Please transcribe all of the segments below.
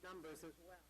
numbers as well.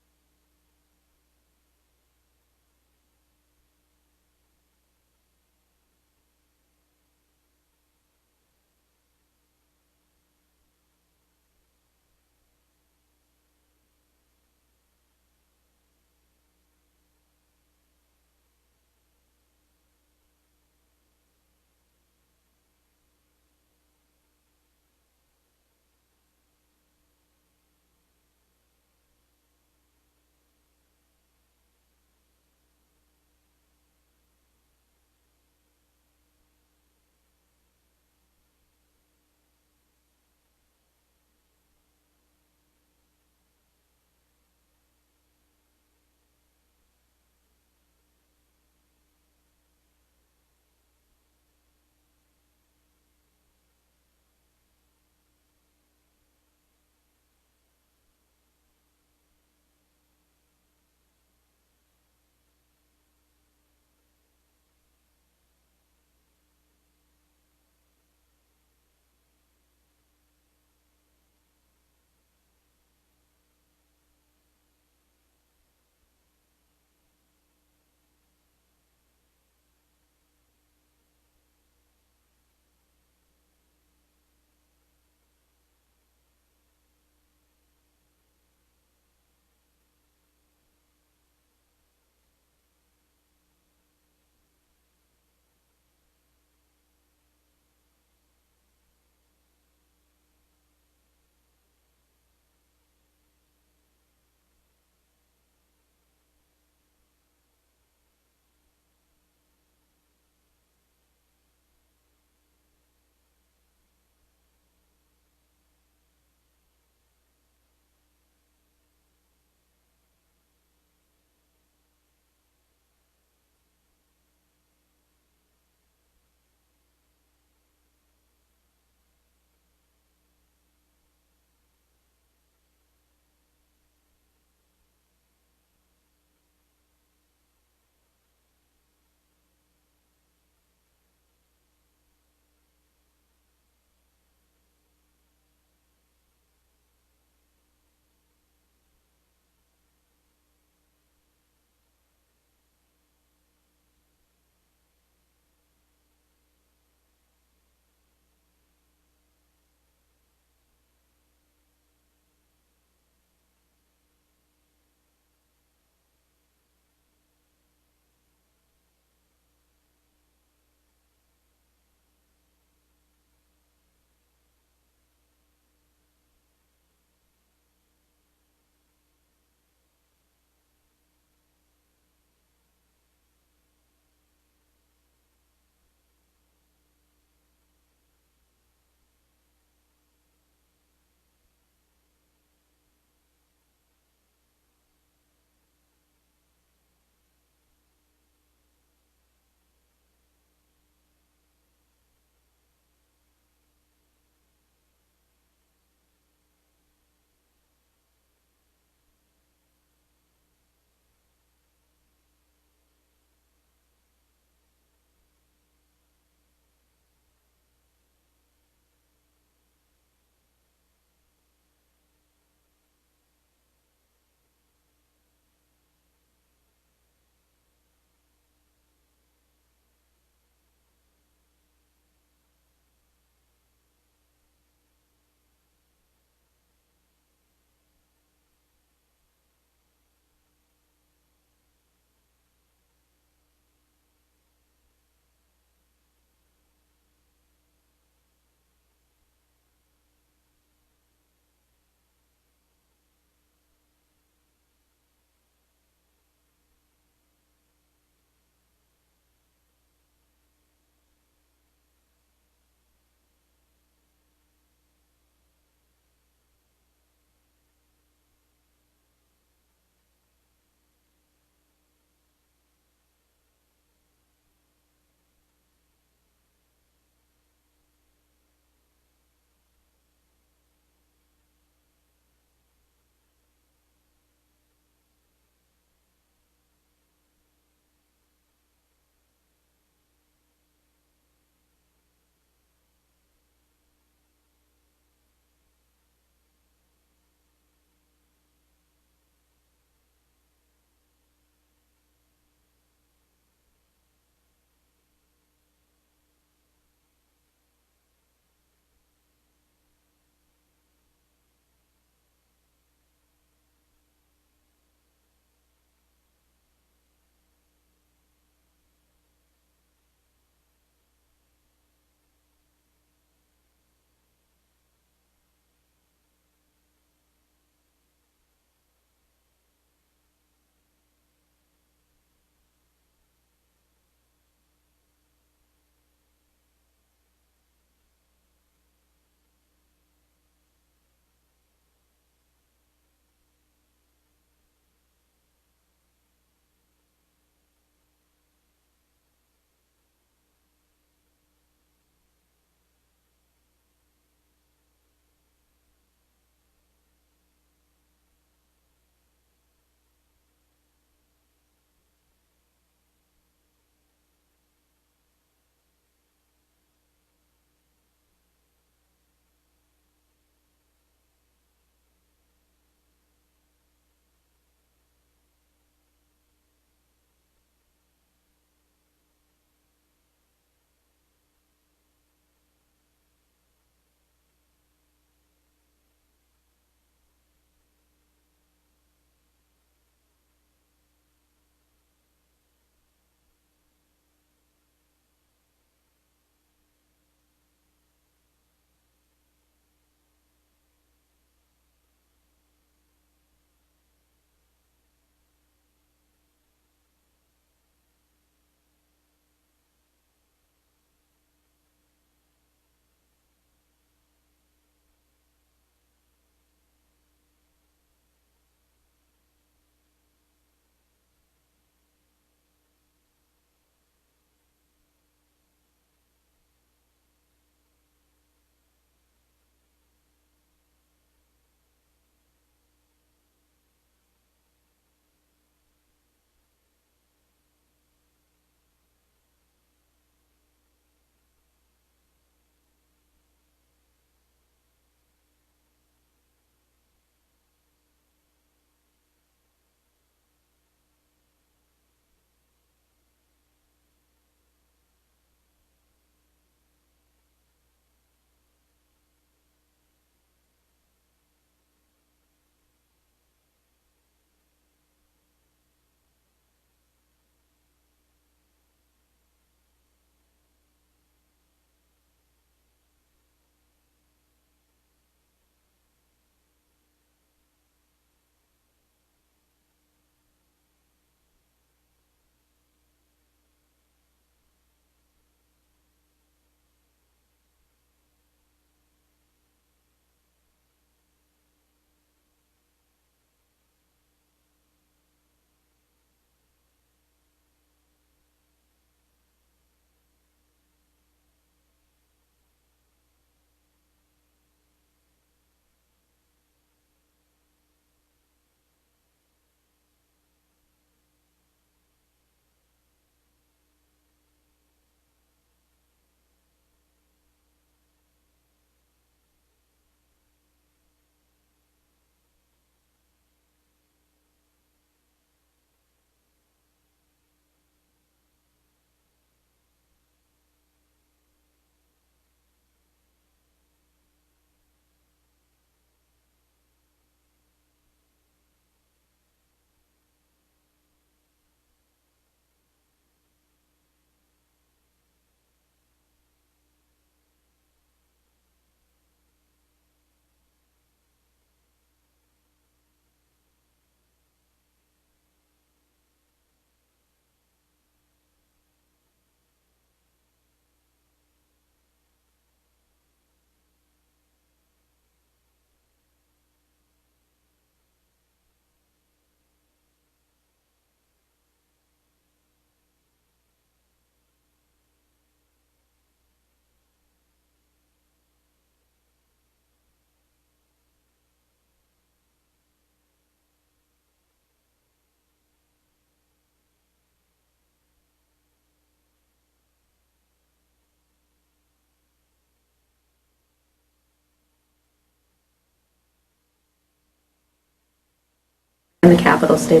in the capital state.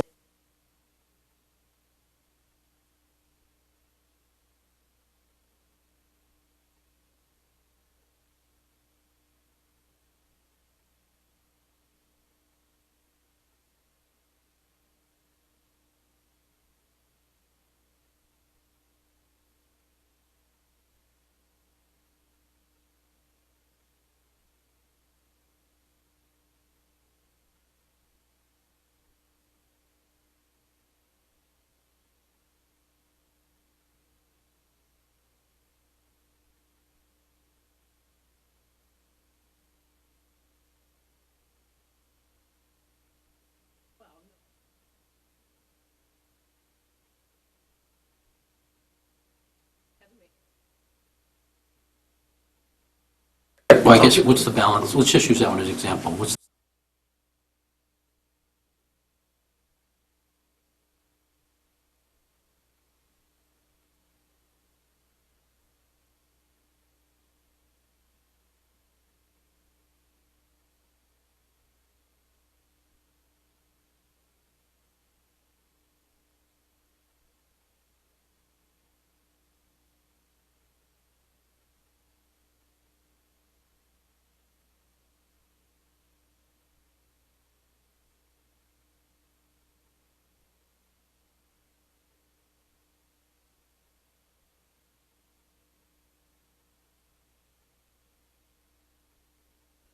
Well, I guess, what's the balance? Let's just use that one as an example. What's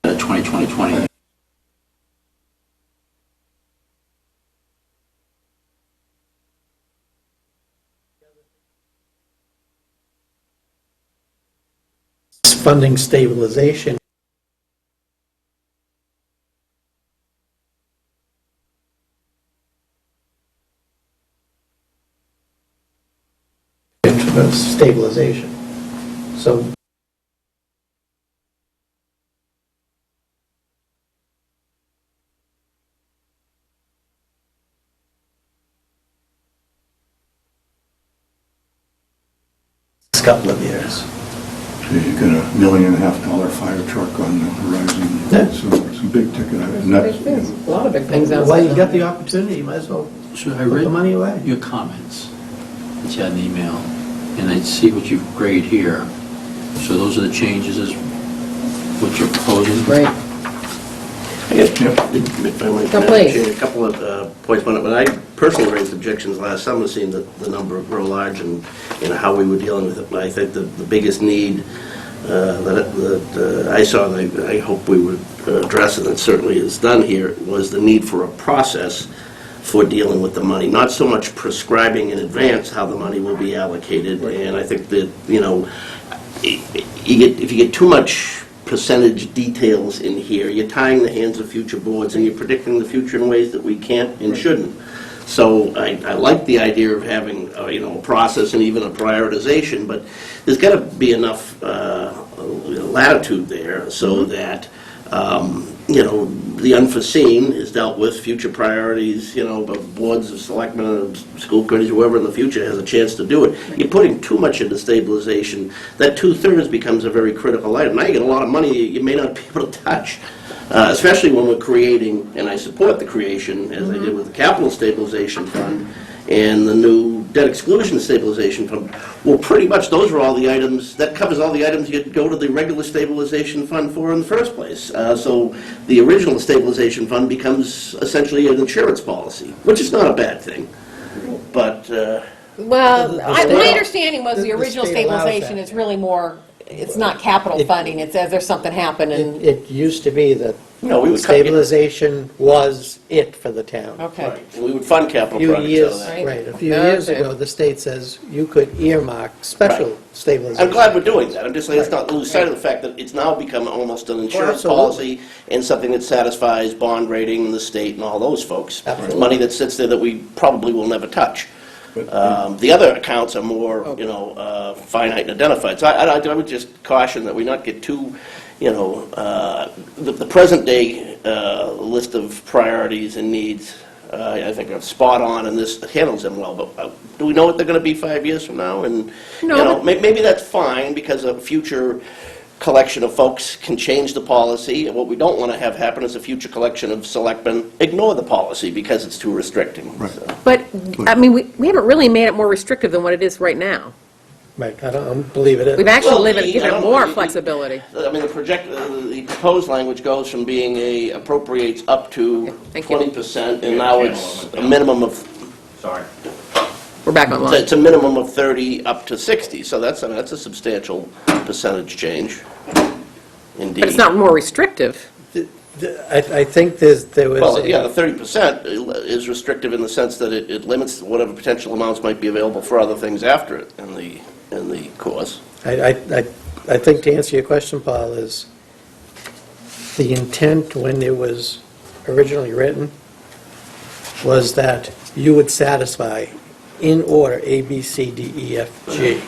the 2020? Funding stabilization. Stabilization. So a couple of years. So you've got $1.5 million fire truck on the horizon. Yeah. So it's a big ticket. And that's, Big things. A lot of big things outside. Well, you got the opportunity, you might as well So I put read the money away. your comments that you had an email, and I see what you've grayed here. So those are the changes as what you're proposing? Right. I guess, if I might, Please. a couple of points. When I personally raised objections last summer, seeing the number grow large and how we were dealing with it. But I think the biggest need that I saw, and I hope we would address, and it certainly is done here, was the need for a process for dealing with the money. Not so much prescribing in advance how the money will be allocated. And I think that, if you get too much percentage details in here, you're tying the hands of future boards and you're predicting the future in ways that we can't and shouldn't. So I like the idea of having a process and even a prioritization, but there's got to be enough latitude there so that the unforeseen is dealt with, future priorities, of boards of selectmen, of school committees, whoever in the future has a chance to do it. You're putting too much into stabilization. That 2/3 becomes a very critical item. Now you get a lot of money you may not be able to touch, especially when we're creating, and I support the creation, as I did with the Capital Stabilization Fund, and the new Debt Exclusion Stabilization Fund. Well, pretty much those are all the items, that covers all the items you'd go to the regular stabilization fund for in the first place. So the original stabilization fund becomes essentially an insurance policy, which is not a bad thing. But Well, my state- understanding was the the original state allows stabilization that. is really more, it's not capital funding, it's as there's something happen and, It used to be that no, we would stabilization was it for the town. okay. Right. And we would fund A capital few projects out years, of that. Right. right, a few years Okay. ago, the state says you could earmark special Right. stabilization. I'm glad we're doing that. I'm just saying, let's not lose sight of the fact that it's now become almost an insurance absolutely. policy and something that satisfies bond rating and the state and all those folks. Absolutely. Money that sits there that we probably will never touch. The other accounts are more, finite and identified. So I would just caution that we not get too, the present day list of priorities and needs, I think are spot on, and this handles them well. But do we know what they're going to be 5 years from now? And No, but- maybe that's fine because of future collection of folks can change the policy, and what we don't want to have happen is a future collection of selectmen ignore the policy because it's too restricting. Right. So. But, I mean, we haven't really made it more restrictive than what it is right now. Right, I don't believe it is. We've actually Well, given I it don't more know, flexibility. I mean, the proposed language goes from being appropriates up to Thank you. 20%, and now it's a minimum of, Sorry. We're back online. it's a minimum of 30 up to 60, so that's a substantial percentage change, indeed. But it's not more restrictive. I think there was. Well, yeah, the 30% is restrictive in the sense that it limits whatever potential amounts might be available for other things after it in the course. I think to answer your question, Paul, is the intent when it was originally written was that you would satisfy in order A, B, C, D, E, F, G.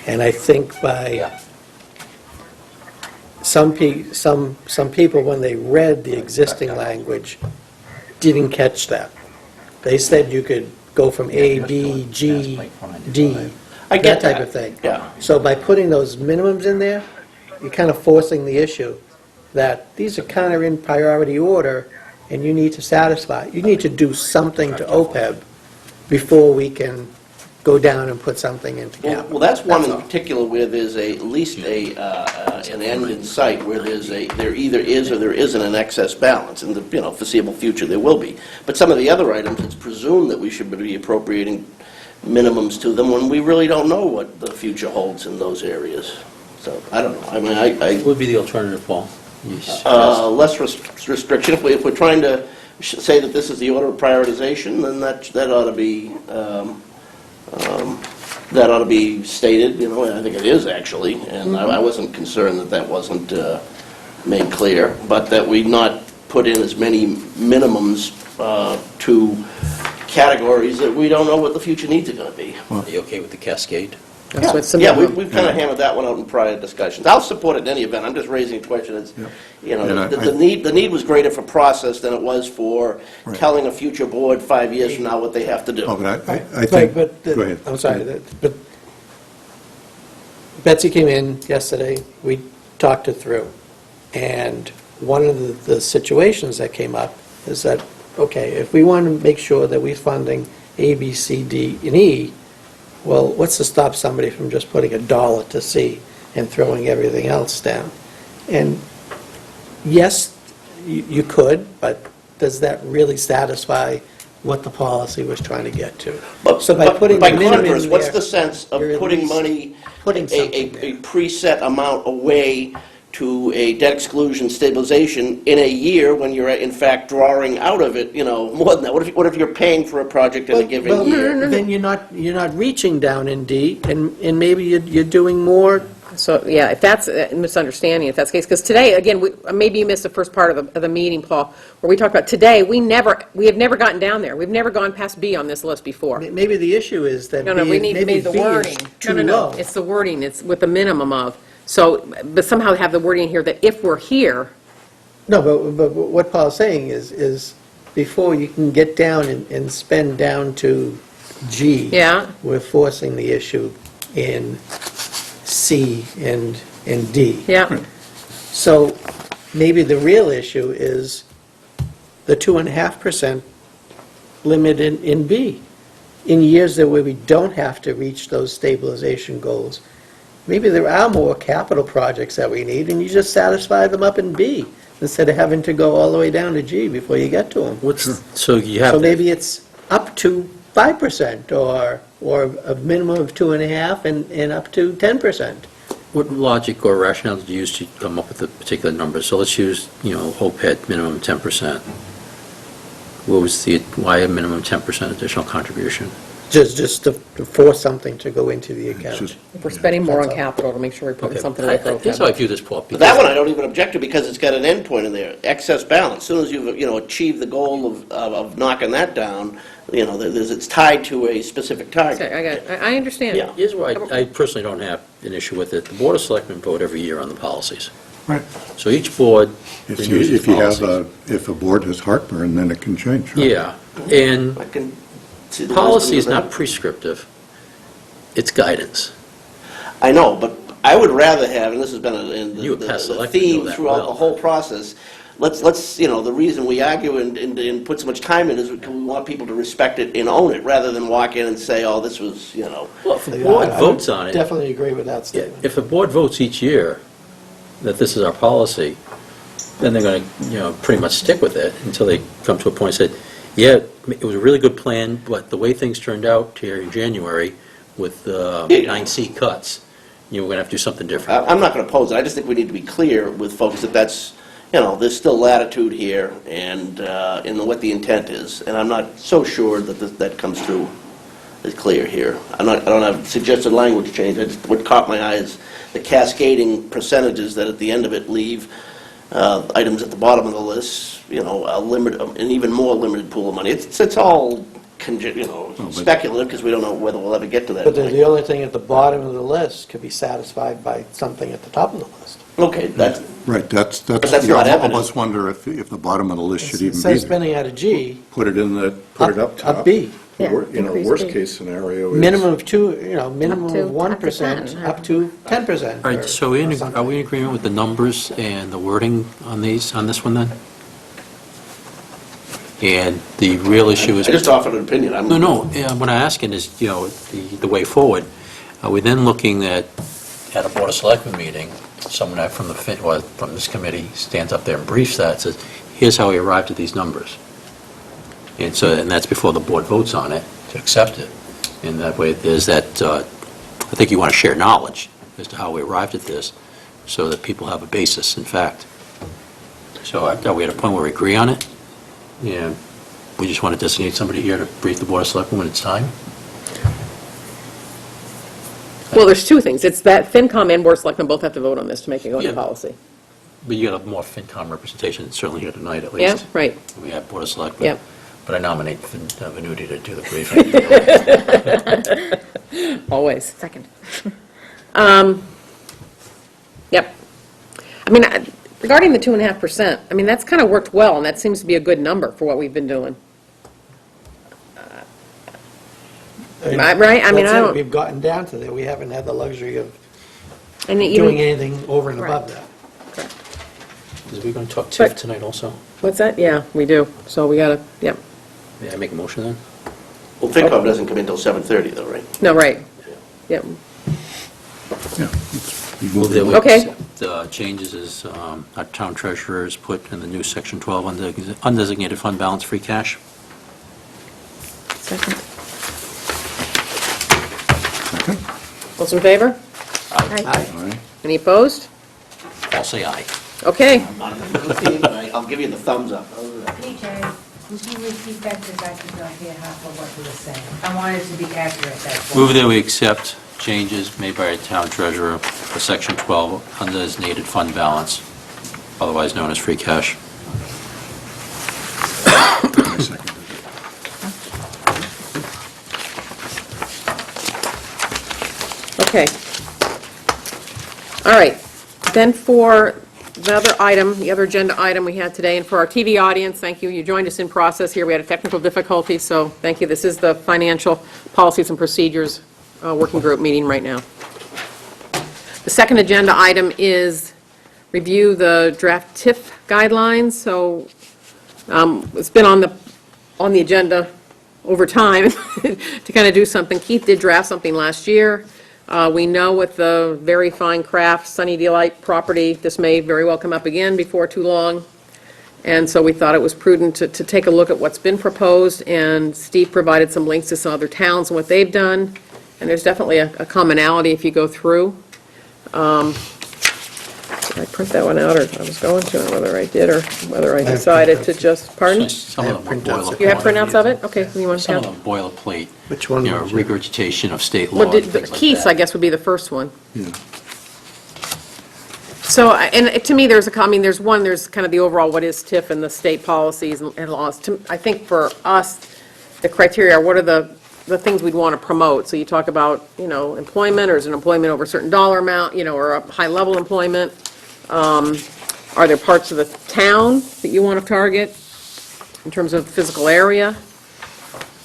And I think by some people, when they read the existing language, didn't catch that. They said you could go from A, B, G, D, I get that type that. of thing. Yeah. So by putting those minimums in there, you're kind of forcing the issue that these are kind of in priority order, and you need to satisfy, you need to do something to OPEB before we can go down and put something into capital. Well, that's one in all. particular where there's at least an end in sight, where there either is or there isn't an excess balance. In the foreseeable future, there will be. But some of the other items, it's presumed that we should be appropriating minimums to them when we really don't know what the future holds in those areas. So, I don't know. I mean, What would be the alternative, Paul? less restriction. If we're trying to say that this is the order of prioritization, then that ought to be stated. I think it is actually, and I wasn't concerned that wasn't made clear, but that we not put in as many minimums to categories that we don't know what the future needs are going to be. Are you okay with the cascade? That's what's the Yeah, minimum. we've kind of hammered that one out in prior discussions. I'll support it in any event. I'm just raising a question. It's, And the need was greater for process than it was for Right. telling a future board 5 years from now what they have to do. Oh, but I Right, think, but go ahead. I'm sorry, but Betsy came in yesterday, we talked it through, and one of the situations that came up is that, okay, if we want to make sure that we're funding A, B, C, D, and E, well, what's to stop somebody from just putting $1 to C and throwing everything else down? And yes, you could, but does that really satisfy what the policy was trying to get to? So by putting by the minimum converse, in what's there, the sense of you're at putting least money, putting something a there. preset amount away to a debt exclusion stabilization in a year when you're in fact drawing out of it, more than that? What if you're paying for a project in a given Well, year? then you're not reaching down in D, and maybe you're doing more. So, yeah, if that's a misunderstanding, if that's the case, because today, again, maybe you missed the first part of the meeting, Paul, where we talked about today, we have never gotten down there. We've never gone past B on this list before. Maybe the issue is that No, we need maybe the B is wording. too No, low. it's the wording, it's with the minimum of. So, but somehow have the wording here that if we're here, No, but what Paul's saying is before you can get down and spend down to G. Yeah. We're forcing the issue in C and D. yeah, So maybe the real issue is the 2.5% limit in B. In years that where we don't have to reach those stabilization goals, maybe there are more capital projects that we need, and you just satisfy them up in B, instead of having to go all the way down to G before you get to them. So you have. So maybe it's up to 5%, or a minimum of 2.5% and up to 10%. What logic or rationale did you use to come up with a particular number? So let's use, OPEB minimum 10%. Why a minimum 10% additional contribution? Just to force something to go into the It's account. just- if we're spending more on That's all. capital to make sure we're putting Okay. something away for Here's how I OPEB. view this, Paul. But because- that one I don't even object to because it's got an end point in there, excess balance. As soon as you've, achieved the goal of knocking that down, it's tied to a specific target. Okay, I understand. Yeah. Here's why I personally don't have an issue with it. The Board of Selectmen vote every year on the policies. Right. So each board If renews its you have policies. if a board has heartburn, then it can change. right? Yeah, and I can see the policy is wisdom of not that. prescriptive, it's guidance. I know, but I would rather have, and this has been You the were past the selectmen, know theme that throughout well. the whole process, let's, the reason we argue and put so much time in is because we want people to respect it and own it, rather than walk in and say, oh, this was, Well, if the Yeah, board I votes would on it, Definitely agree with that statement. if the board votes each year that this is our policy, then they're going to, pretty much stick with it until they come to a point and say, yeah, it was a really good plan, but the way things turned out here in January with Yeah. 9C cuts, we're going to have to do something different. I'm not going to oppose it, I just think we need to be clear with folks that that's, there's still latitude here and in what the intent is, and I'm not so sure that that comes through as clear here. I don't have suggested language change, what caught my eye is the cascading percentages that at the end of it leave items at the bottom of the list, an even more limited pool of money. It's all speculative, because we don't know whether we'll ever get to that But point. the only thing at the bottom of the list could be satisfied by something at the top of the list. Okay, that's, Right, that's, But that's not I evident. almost wonder if the bottom of the list should It even be says there. spending at a G, Put it up top. up B. Yeah, increase Worst B. case scenario is. Minimum of minimum Up to of 1% 10%, up to 10%. All right, so are we in agreement with the numbers and the wording on this one then? And the real issue is... I just offered an opinion. No, what I'm asking is, the way forward, are we then looking at a Board of Selectmen meeting, someone from from this committee stands up there and briefs that, says, here's how we arrived at these numbers. And that's before the board votes on it to accept it. And that way, there's that, I think you want to share knowledge as to how we arrived at this, so that people have a basis, in fact. So are we at a point where we agree on it? Yeah, we just want to designate somebody here to brief the Board of Selectmen when it's time? Well, there's two things. It's that FinCom and Board of Selectmen both have to vote on this to make it go into Yeah. policy. But you got a more FinCom representation, certainly here tonight, at Yeah, least. right. We have Board of Selectmen. Yep. But I nominate Venuti to do the briefing. Always. Second. Yep. I mean, regarding the 2.5%, I mean, that's kind of worked well, and that seems to be a good number for what we've been doing. Right? I mean, That's I it. don't- We've gotten down to that. We haven't had the luxury of And doing even, anything over and above Correct. that. Is we going to talk But- TIF tonight also? what's that? Yeah, we do. So we gotta, yep. May I make a motion then? Well, FinCom doesn't come in until 7:30 though, right? No, right. Yep. Yeah. Move that we Okay. accept changes as our town treasurer has put in the new Section 12 undesignated fund balance free cash. Second. Those in favor? Aye. All right. Any opposed? I'll say aye. Okay. I'll give you the thumbs up. PJ, would you repeat that, because I could not hear half of what you were saying? I wanted to be accurate, that's why. Move that we accept changes made by our town treasurer for Section 12 undesignated fund balance, otherwise known as free cash. I seconded it. Okay. All right. Then for the other item, the other agenda item we had today, and for our TV audience, thank you. You joined us in process here. We had a technical difficulty, so thank you. This is the Financial Policies and Procedures Working Group meeting right now. The second agenda item is review the draft TIF guidelines. So it's been on the agenda over time to kind of do something. Keith did draft something last year. We know with the very fine craft Sunny Delight property, this may very well come up again before too long. And so we thought it was prudent to take a look at what's been proposed, and Steve provided some links to some other towns and what they've done. And there's definitely a commonality if you go through. Did I print that one out, or I was going to, whether I did or whether I have decided to printouts. just, pardon? Some of them are printouts. boilerplate. You have printouts of it? Okay, you want to Some of have? them boilerplate. Which one? You know, would you- regurgitation of state law Well, and things like Keith's, that. I guess, would be the first one. Yeah. So, and to me, there's there's kind of the overall what is TIF and the state policies and laws. I think for us, the criteria are what are the things we'd want to promote. So you talk about, employment, or is it employment over a certain dollar amount, or a high-level employment? Are there parts of the town that you want to target in terms of physical area?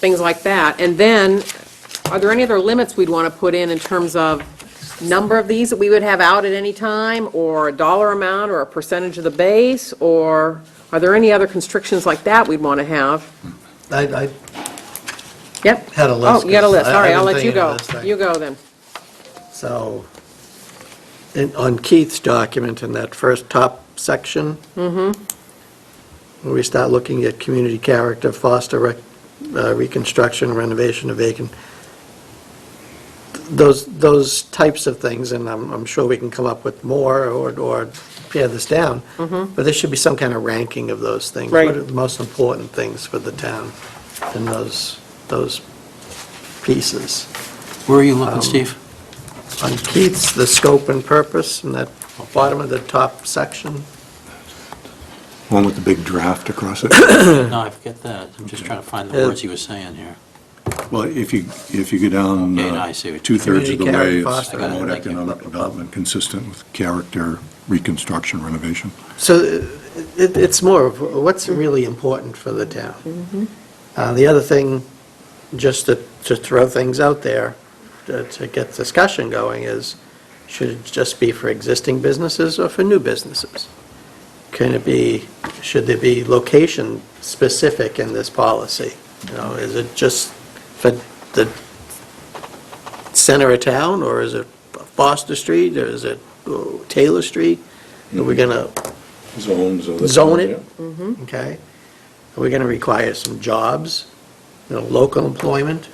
Things like that. And then, are there any other limits we'd want to put in terms of number of these that we would have out at any time, or a dollar amount, or a percentage of the base, or are there any other constrictions like that we'd want to have? I Yep. had a list. Oh, you got a list, all right, I've I'll been let you thinking go. of this thing. You go then. So, on Keith's document, in that first top section, where we start looking at community character, foster reconstruction, renovation of vacant, those types of things, and I'm sure we can come up with more or pare this down, but there should be some kind of ranking of those things. Right. What are the most important things for the town in those pieces? Where are you looking, Steve? On Keith's, the scope and purpose, in that bottom of the top section. One with the big draft across it. No, I forget that. I'm just trying to find the words he was saying here. Well, if you go down Okay, now I see what- two-thirds of the Community way, character, it's foster, promote thank you. economic development consistent with character, reconstruction, renovation. So it's more of what's really important for the town. The other thing, just to throw things out there, to get discussion going, is should it just be for existing businesses or for new businesses? Should there be location specific in this policy? You know, is it just for the center of town, or is it Foster Street, or is it Taylor Street? Are we going to Zones of the. zone it? Yeah. Okay. Are we going to require some jobs, local employment?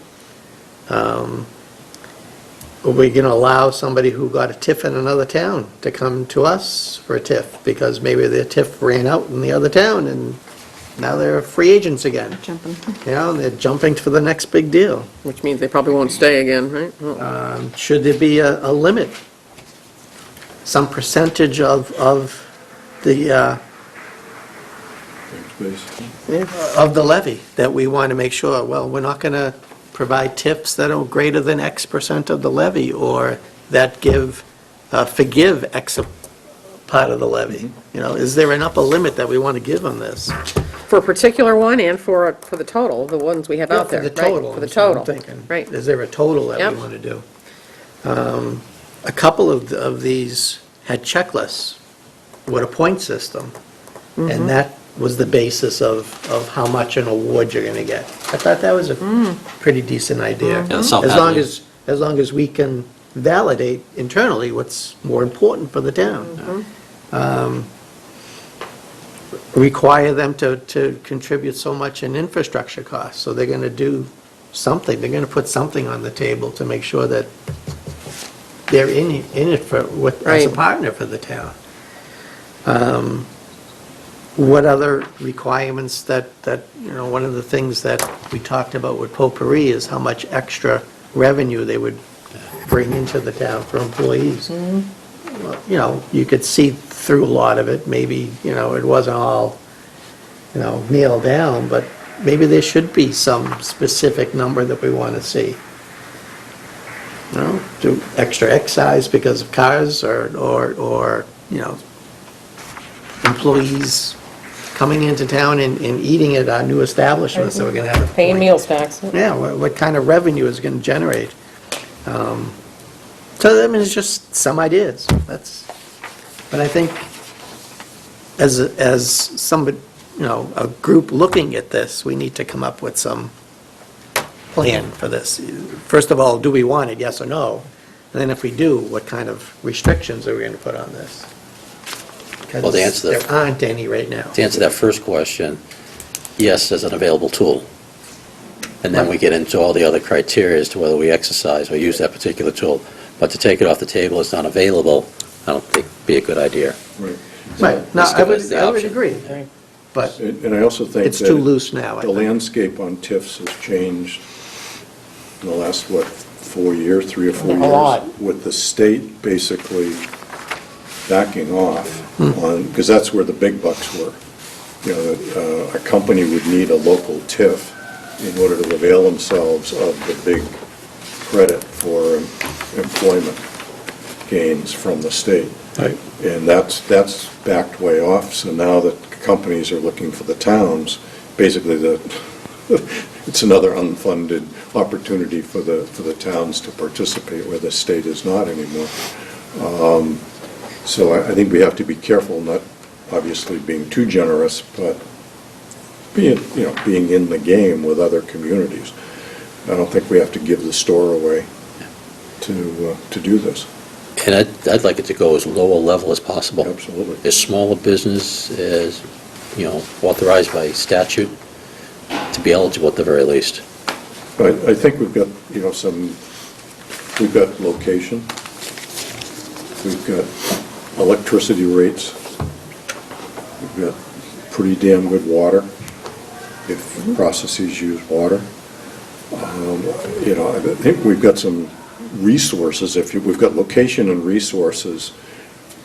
Are we going to allow somebody who got a TIF in another town to come to us for a TIF? Because maybe their TIF ran out in the other town, and now they're free agents again. Jumping. And they're jumping for the next big deal. Which means they probably won't stay again, right? Oh. Should there be a limit? Some percentage of the Space. of the levy that we want to make sure, well, we're not going to provide tips that are greater than X percent of the levy, or that forgive X part of the levy. Is there an upper limit that we want to give on this? For a particular one and for the total, the ones we have out there, For right? the total. For the is what I'm total, thinking. right. Is there a total that Yep. we want to do? A couple of these had checklists with a point system, Mm-hmm. and that was the basis of how much an award you're going to get. I thought that was a pretty decent idea. Mm-hmm. Yeah, As South long Hadley. as long as we can validate internally what's more important for the town. Require them to contribute so much in infrastructure costs, so they're going to do something, they're going to put something on the table to make sure that they're in it as a Right. partner for the town. What other requirements that, one of the things that we talked about with potpourri is how much extra revenue they would bring into the town for employees. Well, you could see through a lot of it, maybe, it wasn't all, nailed down, but maybe there should be some specific number that we want to see. Do extra excise because of cars, or employees coming into town and eating at our new establishments that we're going to have. Paying meals tax. Yeah, what kind of revenue is going to generate? So, it's just some ideas. But I think as somebody, a group looking at this, we need to come up with some plan for this. First of all, do we want it, yes or no? And then if we do, what kind of restrictions are we going to put on this? Well, to answer There that- aren't any right now. To answer that first question, yes, as an available tool. And then we get into all the other criteria as to whether we exercise or use that particular tool. But to take it off the table, it's not available, I don't think would be a good idea. Right. Right, no, Let's I give would us the I would option. agree, but And I also think it's too that loose now, I the think. landscape on TIFs has changed in the last, 4 years, 3 or 4 years? A lot. With the state basically backing off Hmm. on, because that's where the big bucks were. A company would need a local TIF in order to avail themselves of the big credit for employment gains from the state. Right. And that's backed way off, so now that companies are looking for the towns, basically the it's another unfunded opportunity for the towns to participate where the state is not anymore. So I think we have to be careful, not obviously being too generous, but being in the game with other communities. I don't think we have to give the store away to do this. And I'd like it to go as low a level as possible. Absolutely. As small a business as, authorized by statute to be eligible at the very least. But I think we've got, we've got location, we've got electricity rates, we've got pretty damn good water, if processes use water. I think we've got some resources, we've got location and resources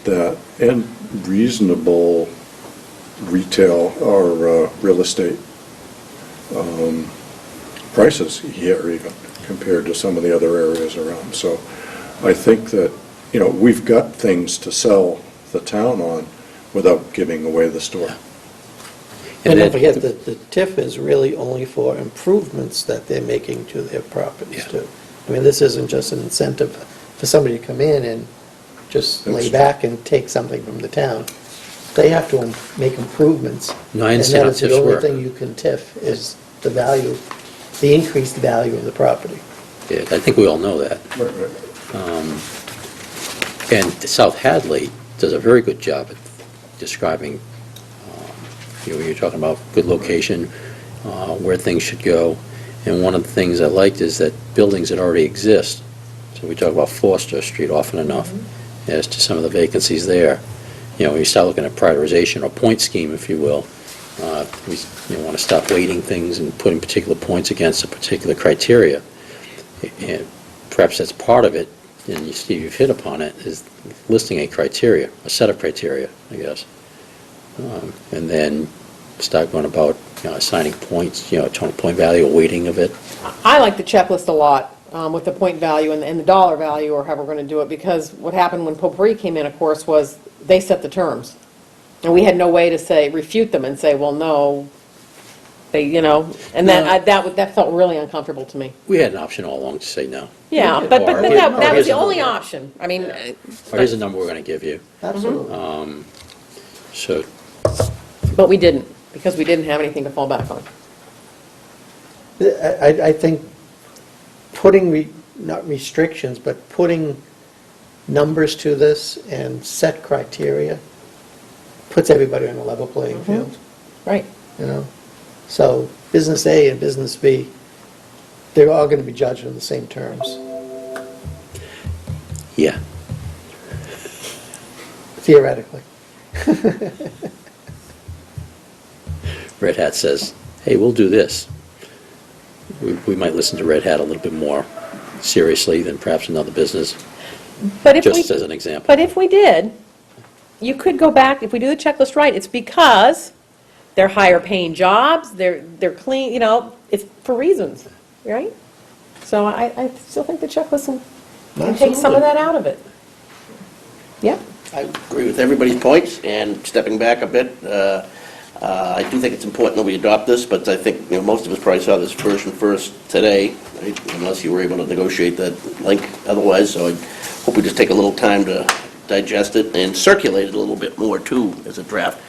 and reasonable retail or real estate prices here even, compared to some of the other areas around. So I think that, we've got things to sell the town on without giving away the store. And don't forget that the TIF is really only for improvements that they're making to their properties Yeah. too. I mean, this isn't just an incentive for somebody to come in and just lay That's- back and take something from the town. They have to make improvements. No, I understand how And that is TIFs the only work. thing you can TIF is the value, the increased value of the property. Yeah, I think we all know that. Right. And South Hadley does a very good job at describing, when you're talking about good location, where things should go. And one of the things I liked is that buildings that already exist, so we talk about Forster Street often enough, as to some of the vacancies there. When you start looking at prioritization or point scheme, if you will, we want to stop weighting things and putting particular points against a particular criteria. And perhaps that's part of it, and Steve, you've hit upon it, is listing a criteria, a set of criteria, I guess. And then start going about, assigning points, point value, or weighting of it. I like the checklist a lot, with the point value and the dollar value, or however we're going to do it, because what happened when Potpourri came in, of course, was they set the terms. And we had no way to refute them and say, well, no, and that felt really uncomfortable to me. We had an option all along to say no. Yeah, but Or that was here's the a only number. option. I mean, Or here's a number we're going to give you. Absolutely. So, but we didn't, because we didn't have anything to fall back on. I think putting, not restrictions, but putting numbers to this and set criteria puts everybody on a level playing field, Right. So business A and business B, they're all going to be judged on the same terms, yeah. theoretically. Red Hat says, hey, we'll do this. We might listen to Red Hat a little bit more seriously than perhaps another business, But if just as an example. But if we did, you could go back, if we do the checklist right, it's because they're higher paying jobs, they're clean, it's for reasons, right? So I still think the checklist can take some of that out of it. Yeah? I agree with everybody's points, and stepping back a bit, I do think it's important that we adopt this, but I think, most of us probably saw this version first today, right? Unless you were able to negotiate that link otherwise, so I hope we just take a little time to digest it and circulate it a little bit more, too, as a draft.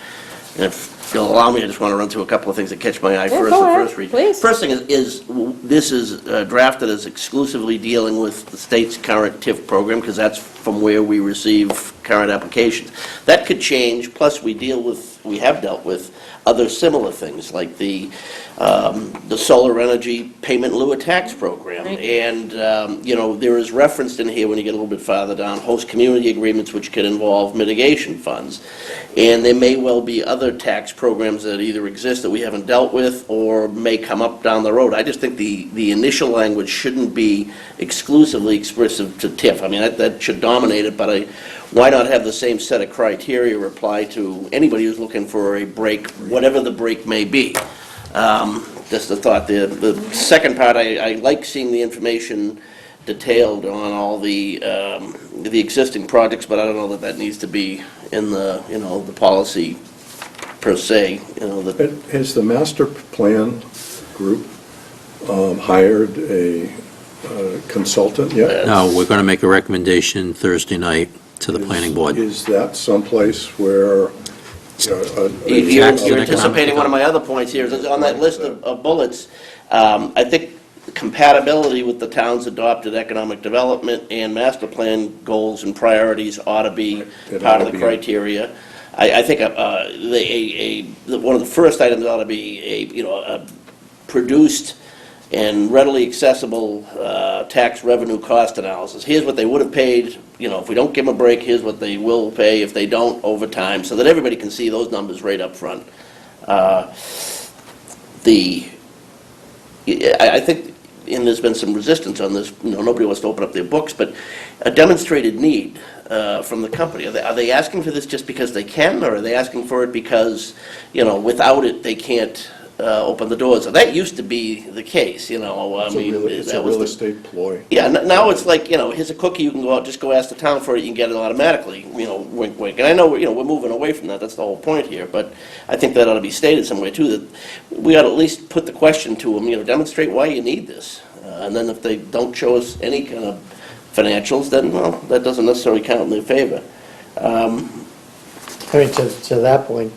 And if you'll allow me, I just want to run through a couple of things that catch my eye first. go The ahead, first read. please. First thing is this is drafted as exclusively dealing with the state's current TIF program, because that's from where we receive current applications. That could change, plus we have dealt with other similar things, like the solar energy payment in lieu of tax program. Right. And, there is referenced in here, when you get a little bit farther down, host community agreements, which could involve mitigation funds. And there may well be other tax programs that either exist that we haven't dealt with or may come up down the road. I just think the initial language shouldn't be exclusively expressive to TIF. I mean, that should dominate it, but why not have the same set of criteria apply to anybody who's looking for a break, whatever the break may be? Just a thought there. The second part, I like seeing the information detailed on all the existing projects, but I don't know that needs to be in the policy per se, Has the master plan group hired a consultant yet? No, we're going to make a recommendation Thursday night to the planning board. Is that someplace where, you know, You're Tax and anticipating one of my other points here, is on that list of bullets, I think compatibility with the town's adopted economic development and master plan goals and priorities ought to be It part ought of to the be. criteria. I think one of the first items ought to be a produced and readily accessible tax revenue cost analysis. Here's what they would have paid, if we don't give them a break, here's what they will pay if they don't over time, so that everybody can see those numbers right up front. I think, and there's been some resistance on this, nobody wants to open up their books, but a demonstrated need from the company. Are they asking for this just because they can, or are they asking for it because, without it, they can't open the doors? So that used to be the case, it's a real estate ploy. Yeah, now it's like, here's a cookie, you can go out, just go ask the town for it, you can get it automatically, wink, wink. And I know, we're moving away from that, that's the whole point here, but I think that ought to be stated somewhere too, that we ought to at least put the question to them, demonstrate why you need this. And then if they don't show us any kind of financials, then, well, that doesn't necessarily count in their favor. I mean, to that point,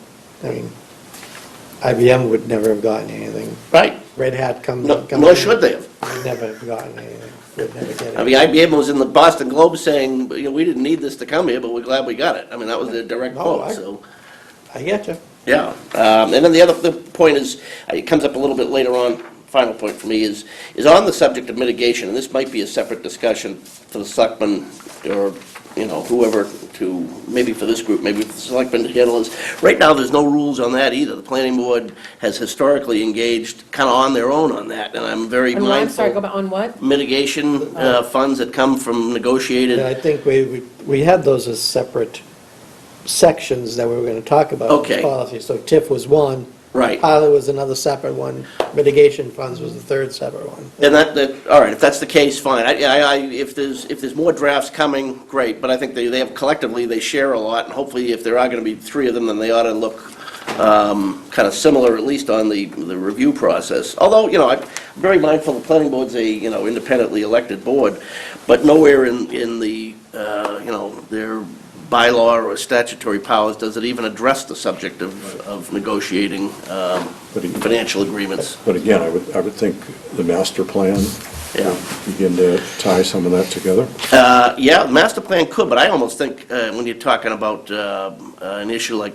IBM would never have gotten anything. Right. Red Hat comes Nor in, should they have. would never have gotten anything, would never get I it. mean, IBM was in the Boston Globe saying, we didn't need this to come here, but we're glad we got it. I mean, that was their direct No, quote, I- so. I get you. Yeah, and then the point is, it comes up a little bit later on, final point for me, is on the subject of mitigation, and this might be a separate discussion for the selectmen, or, whoever maybe for this group, maybe for the selectmen to handle this. Right now, there's no rules on that either. The planning board has historically engaged kind of on their own on that, and I'm very On what? I'm sorry, go mindful. back, on what? Mitigation funds that come from negotiated. And I think we had those as separate sections that we were going to talk about in Okay. the policy. So TIF was one. Right. Pilot was another separate one. Mitigation funds was the third separate one. And all right, if that's the case, fine. If there's more drafts coming, great, but I think they have collectively, they share a lot, and hopefully if there are going to be three of them, then they ought to look kind of similar, at least on the review process. Although, I'm very mindful the planning board's a, independently elected board, but nowhere in the, their bylaw or statutory powers does it even address the subject of negotiating financial agreements. But again, I would think the master plan Yeah. would begin to tie some of that together. Yeah, the master plan could, but I almost think when you're talking about an issue like,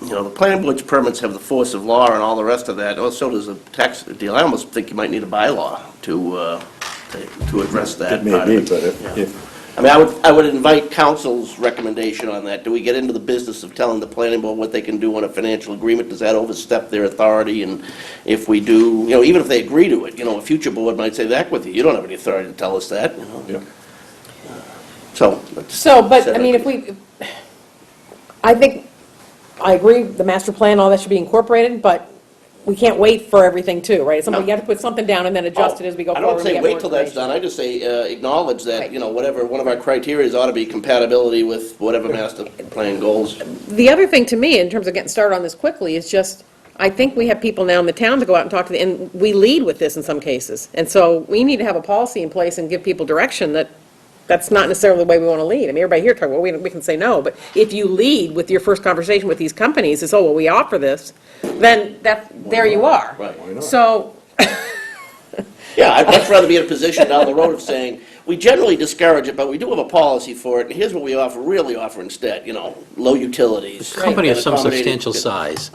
the planning board's permits have the force of law and all the rest of that, well, so does a tax deal. I almost think you might need a bylaw to address that It may part of be, it. but Yeah. if, I mean, I would invite council's recommendation on that. Do we get into the business of telling the planning board what they can do on a financial agreement? Does that overstep their authority? And if we do, even if they agree to it, a future board might say, the heck with you, you don't have any authority to tell us that. yeah. So. But, I mean, I agree, the master plan, all that should be incorporated, but we can't wait for everything too, right? No. You have to put something down and then adjust it as we go I forward. don't say and get wait more till that's information. done, I just say acknowledge that, Right. whatever, one of our criteria ought to be compatibility with whatever master plan goals. The other thing to me, in terms of getting started on this quickly, is just, I think we have people now in the town to go out and talk to, and we lead with this in some cases. And so we need to have a policy in place and give people direction that that's not necessarily the way we want to lead. I mean, everybody here talking, well, we can say no, but if you lead with your first conversation with these companies, is, oh, well, we offer this, then there you are. Right. Why not? So, Yeah, I'd much rather be in a position down the road of saying, we generally discourage it, but we do have a policy for it, and here's what we really offer instead, low utilities. A company of and some accommodating- substantial size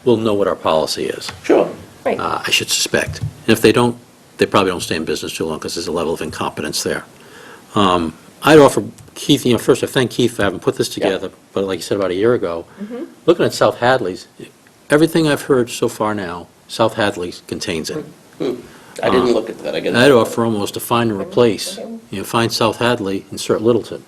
will know what our policy is, Sure. right. I should suspect. And if they don't, they probably don't stay in business too long because there's a level of incompetence there. I'd offer Keith, first I thank Keith for having put this together, but like you said about a year ago, looking at South Hadley's, everything I've heard so far now, South Hadley contains it. I didn't look at that, I And guess. I'd offer almost to find and replace, find South Hadley, insert Littleton.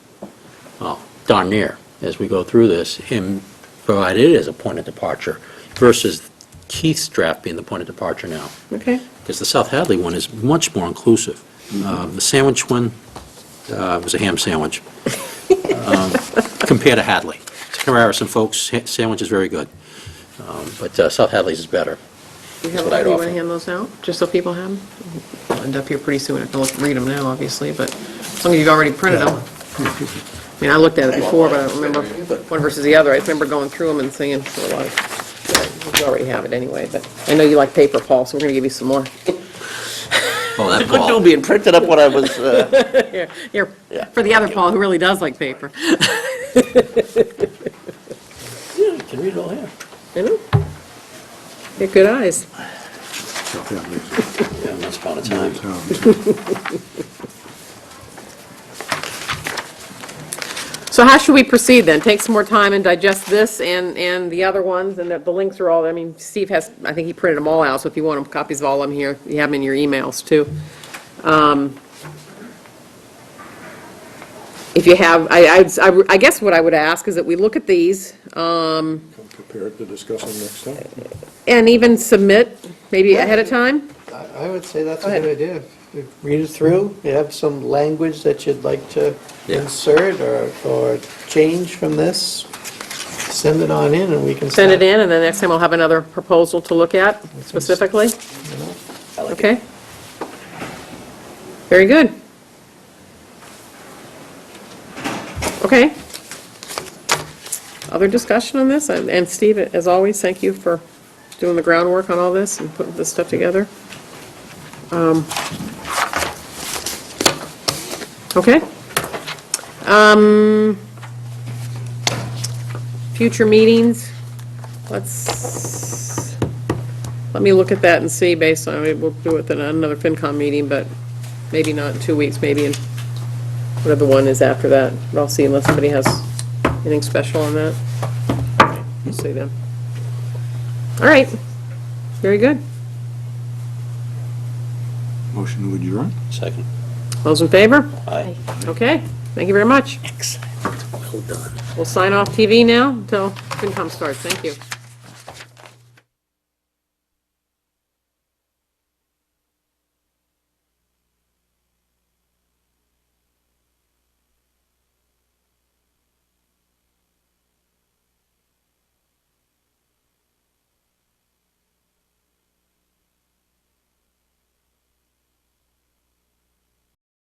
Well, darn near, as we go through this, and provide it as a point of departure versus Keith's draft being the point of departure now. Okay. Because the South Hadley one is much more inclusive. The sandwich one was a ham sandwich compared to Hadley. Carrera, some folks, sandwich is very good, but South Hadley's is better. you That's have, what I'd you want offer. to hand those out, just so people have them? I'll end up here pretty soon, I have to read them now, obviously, but as long as you've already printed them. I mean, I looked at it before, but I don't remember one versus the other. I remember going through them and seeing, so you already have it anyway, but I know you like paper, Paul, so we're going to give you some more. Oh, that Couldn't do Paul. being printed up when I was, Here, for the other Paul, who really does like paper. Yeah, you can read it all here. I know. You have good eyes. Yeah, once upon a time. So how should we proceed then? Take some more time and digest this and the other ones, and the links are all, I mean, Steve has, I think he printed them all out, so if you want them, copies of all of them here, you have them in your emails too. If you have, I guess what I would ask is that we look at these, Come prepared to discuss them next time. and even submit, maybe ahead of time? I would say that's a Go good idea. Read it through, you have some language that you'd like to Yeah. insert or change from this, send it on in and we can Send it start, in, and then next time we'll have another proposal to look at specifically? you know. I like it. Okay. Very good. Okay. Other discussion on this? And Steve, as always, thank you for doing the groundwork on all this and putting this stuff together. Okay. Future meetings, let me look at that and see based on, we'll do it in another FinCom meeting, but maybe not in 2 weeks, maybe in whatever one is after that. But I'll see unless somebody has anything special on that. We'll see then. All right, very good. Motion to adjourn? Second. Those in favor? Aye. Okay, thank you very much. Excellent. Well done. We'll sign off TV now until FinCom starts. Thank you.